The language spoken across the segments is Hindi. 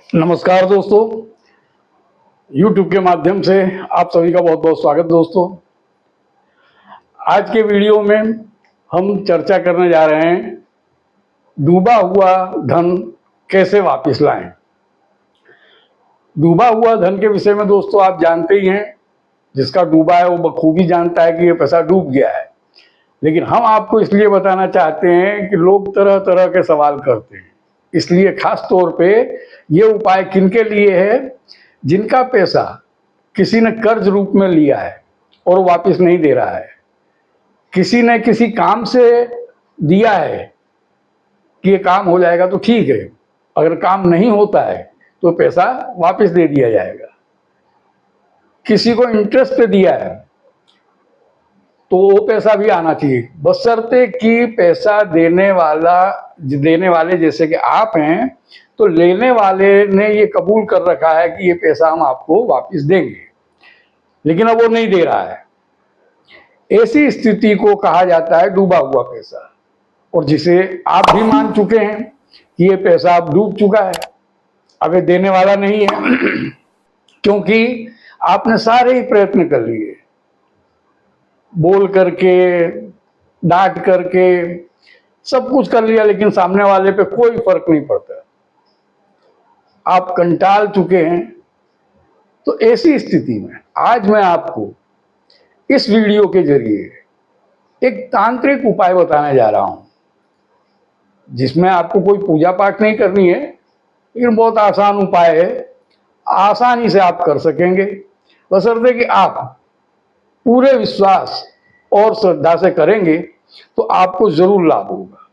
नमस्कार दोस्तों, YouTube के माध्यम से आप सभी का बहुत बहुत स्वागत। दोस्तों, आज के वीडियो में हम चर्चा करने जा रहे हैं डूबा हुआ धन कैसे वापस लाएं। डूबा हुआ धन के विषय में दोस्तों आप जानते ही हैं, जिसका डूबा है वो बखूबी जानता है कि ये पैसा डूब गया है। लेकिन हम आपको इसलिए बताना चाहते हैं कि लोग तरह तरह के सवाल करते हैं, इसलिए खास तौर पे ये उपाय किनके लिए है जिनका पैसा किसी ने कर्ज रूप में लिया है और वापस नहीं दे रहा है, किसी ने किसी काम से दिया है कि ये काम हो जाएगा तो ठीक है, अगर काम नहीं होता है तो पैसा वापस दे दिया जाएगा, किसी को इंटरेस्ट पे दिया है तो वो पैसा भी आना चाहिए, बशर्ते कि पैसा देने वाले जैसे कि आप हैं तो लेने वाले ने ये कबूल कर रखा है कि ये पैसा हम आपको वापस देंगे, लेकिन अब वो नहीं दे रहा है। ऐसी स्थिति को कहा जाता है डूबा हुआ पैसा, और जिसे आप भी मान चुके हैं कि ये पैसा अब डूब चुका है, अब ये देने वाला नहीं है क्योंकि आपने सारे ही प्रयत्न कर लिए, बोल करके, डांट करके, सब कुछ कर लिया, लेकिन सामने वाले पे कोई फर्क नहीं पड़ता, आप कंटाल चुके हैं। तो ऐसी स्थिति में आज मैं आपको इस वीडियो के जरिए एक तांत्रिक उपाय बताने जा रहा हूं, जिसमें आपको कोई पूजा पाठ नहीं करनी है, लेकिन बहुत आसान उपाय है, आसानी से आप कर सकेंगे, बशर्ते कि आप पूरे विश्वास और श्रद्धा से करेंगे तो आपको जरूर लाभ होगा।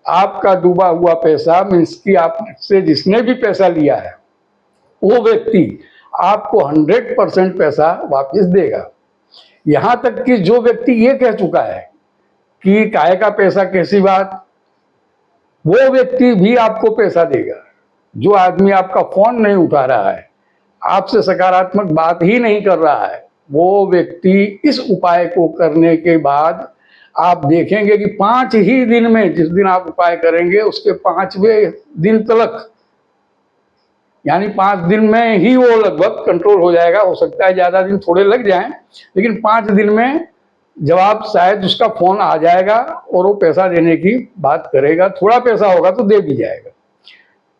आपका डूबा हुआ पैसा मीन्स कि आपसे जिसने भी पैसा लिया है वो व्यक्ति आपको 100% पैसा वापस देगा। यहां तक कि जो व्यक्ति ये कह चुका है कि काय का पैसा कैसी बात, वो व्यक्ति भी आपको पैसा देगा। जो आदमी आपका फोन नहीं उठा रहा है, आपसे सकारात्मक बात ही नहीं कर रहा है, वो व्यक्ति इस उपाय को करने के बाद आप देखेंगे कि 5 ही दिन में, जिस दिन आप उपाय करेंगे उसके 5वें दिन तक, यानी 5 दिन में ही वो लगभग कंट्रोल हो जाएगा। हो सकता है ज्यादा दिन थोड़े लग जाएं, लेकिन 5 दिन में जब आप शायद उसका फोन आ जाएगा और वो पैसा देने की बात करेगा, थोड़ा पैसा होगा तो दे भी जाएगा।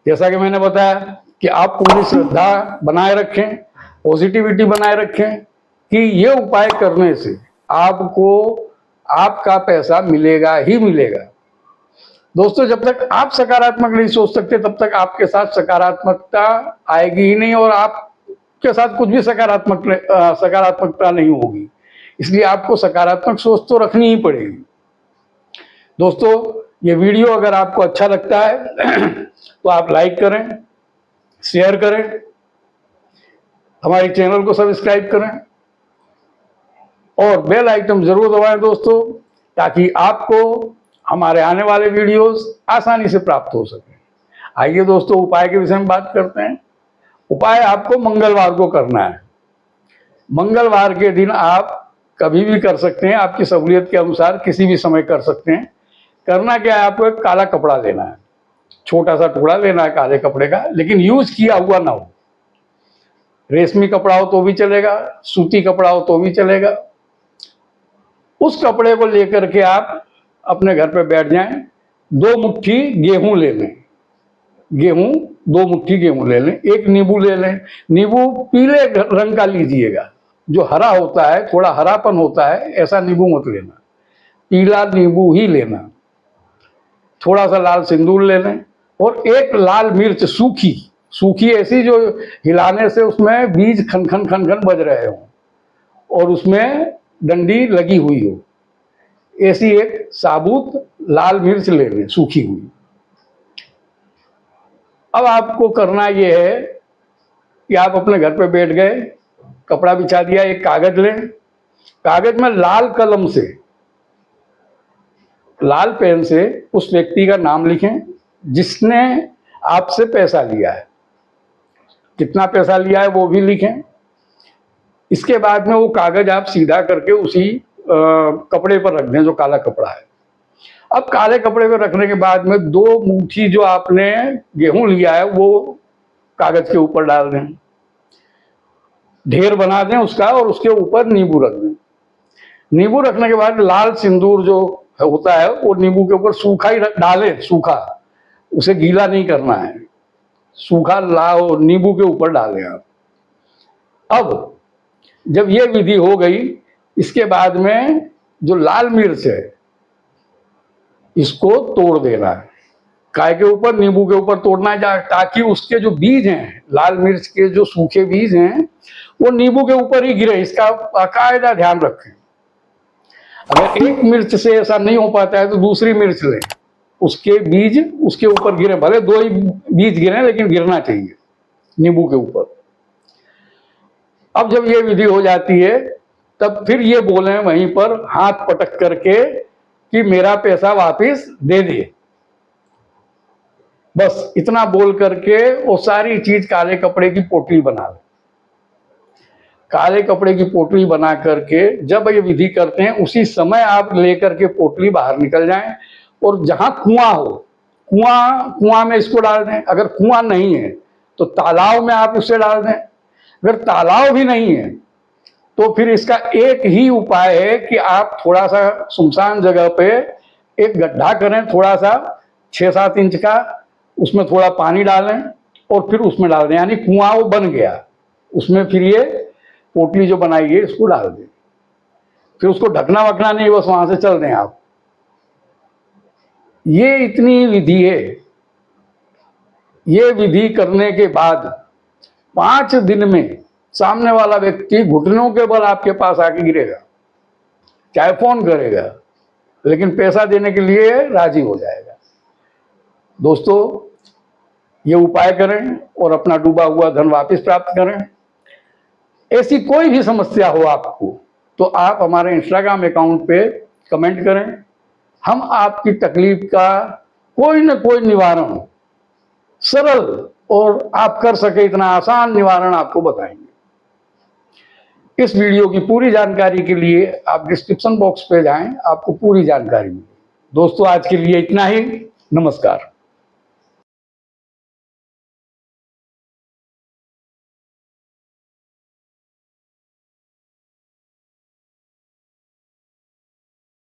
जैसा कि मैंने बताया कि आप पूरी श्रद्धा बनाए रखें, पॉजिटिविटी बनाए रखें कि ये उपाय करने से आपको आपका पैसा मिलेगा ही मिलेगा। दोस्तों, जब तक आप सकारात्मक नहीं सोच सकते तब तक आपके साथ सकारात्मकता आएगी ही नहीं, और आपके साथ कुछ भी सकारात्मकता नहीं होगी। इसलिए आपको सकारात्मक सोच तो रखनी ही पड़ेगी। दोस्तों, ये वीडियो अगर आपको अच्छा लगता है तो आप लाइक करें, शेयर करें, हमारे चैनल को सब्सक्राइब करें और बेल आइकन जरूर दबाएं दोस्तों, ताकि आपको हमारे आने वाले वीडियोस आसानी से प्राप्त हो सके। आइए दोस्तों, उपाय के विषय में बात करते हैं। उपाय आपको मंगलवार को करना है। मंगलवार के दिन आप कभी भी कर सकते हैं, आपकी सहूलियत के अनुसार किसी भी समय कर सकते हैं। करना क्या है, आपको एक काला कपड़ा लेना है, छोटा सा टुकड़ा लेना है काले कपड़े का, लेकिन यूज किया हुआ ना हो। रेशमी कपड़ा हो तो भी चलेगा, सूती कपड़ा हो तो भी चलेगा। उस कपड़े को लेकर के आप अपने घर पे बैठ जाएं। 2 मुट्ठी गेहूं ले लें, 2 मुट्ठी गेहूं ले लें। एक नींबू ले लें, नींबू पीले रंग का लीजिएगा, जो हरा होता है, थोड़ा हरापन होता है, ऐसा नींबू मत लेना, पीला नींबू ही लेना। थोड़ा सा लाल सिंदूर ले लें और एक लाल मिर्च सूखी ऐसी जो हिलाने से उसमें बीज खन खन बज रहे हो और उसमें डंडी लगी हुई हो, ऐसी एक साबुत लाल मिर्च ले लें, सूखी हुई। अब आपको करना यह है कि आप अपने घर पे बैठ गए, कपड़ा बिछा दिया, एक कागज लें, कागज में लाल कलम से, लाल पेन से उस व्यक्ति का नाम लिखें जिसने आपसे पैसा लिया है, कितना पैसा लिया है वो भी लिखें। इसके बाद में वो कागज आप सीधा करके उसी कपड़े पर रख दें जो काला कपड़ा है। अब काले कपड़े पर रखने के बाद में 2 मुट्ठी जो आपने गेहूं लिया है वो कागज के ऊपर डाल दें, ढेर बना दें उसका और उसके ऊपर नींबू रख दें। नींबू रखने के बाद लाल सिंदूर जो होता है वो नींबू के ऊपर सूखा ही डालें, सूखा, उसे गीला नहीं करना है, सूखा लाओ नींबू के ऊपर डालें आप। अब जब ये विधि हो गई, इसके बाद में जो लाल मिर्च है इसको तोड़ देना है, काय के ऊपर, नींबू के ऊपर तोड़ना है, ताकि उसके जो बीज हैं, लाल मिर्च के जो सूखे बीज हैं वो नींबू के ऊपर ही गिरे। इसका बाकायदा ध्यान रखें। अगर एक मिर्च से ऐसा नहीं हो पाता है तो दूसरी मिर्च लें, उसके बीज उसके ऊपर गिरे, भले 2 ही बीज गिरे लेकिन गिरना चाहिए नींबू के ऊपर। अब जब ये विधि हो जाती है तब फिर ये बोलें वहीं पर हाथ पटक करके कि मेरा पैसा वापस दे दे। बस इतना बोल करके वो सारी चीज काले कपड़े की पोटली बना ले। काले कपड़े की पोटली बना करके जब ये विधि करते हैं उसी समय आप लेकर के पोटली बाहर निकल जाएं और जहां कुआं हो, कुआं में इसको डाल दें। अगर कुआं नहीं है तो तालाब में आप उसे डाल दें। अगर तालाब भी नहीं है तो फिर इसका एक ही उपाय है कि आप थोड़ा सा सुनसान जगह पे एक गड्ढा करें, थोड़ा सा 6-7 इंच का, उसमें थोड़ा पानी डालें और फिर उसमें डाल दें, यानी कुआं वो बन गया। उसमें फिर ये पोटली जो बनाई है इसको डाल दें, फिर उसको ढकना वकना नहीं, बस वहां से चल दें आप। ये इतनी विधि है। ये विधि करने के बाद 5 दिन में सामने वाला व्यक्ति घुटनों के बल आपके पास आके गिरेगा, चाहे फोन करेगा, लेकिन पैसा देने के लिए राजी हो जाएगा। दोस्तों, ये उपाय करें और अपना डूबा हुआ धन वापस प्राप्त करें। ऐसी कोई भी समस्या हो आपको तो आप हमारे इंस्टाग्राम अकाउंट पे कमेंट करें, हम आपकी तकलीफ का कोई न कोई निवारण, सरल और आप कर सके इतना आसान निवारण आपको बताएंगे। इस वीडियो की पूरी जानकारी के लिए आप डिस्क्रिप्शन बॉक्स पे जाएं, आपको पूरी जानकारी मिलेगी। दोस्तों, आज के लिए इतना ही। नमस्कार।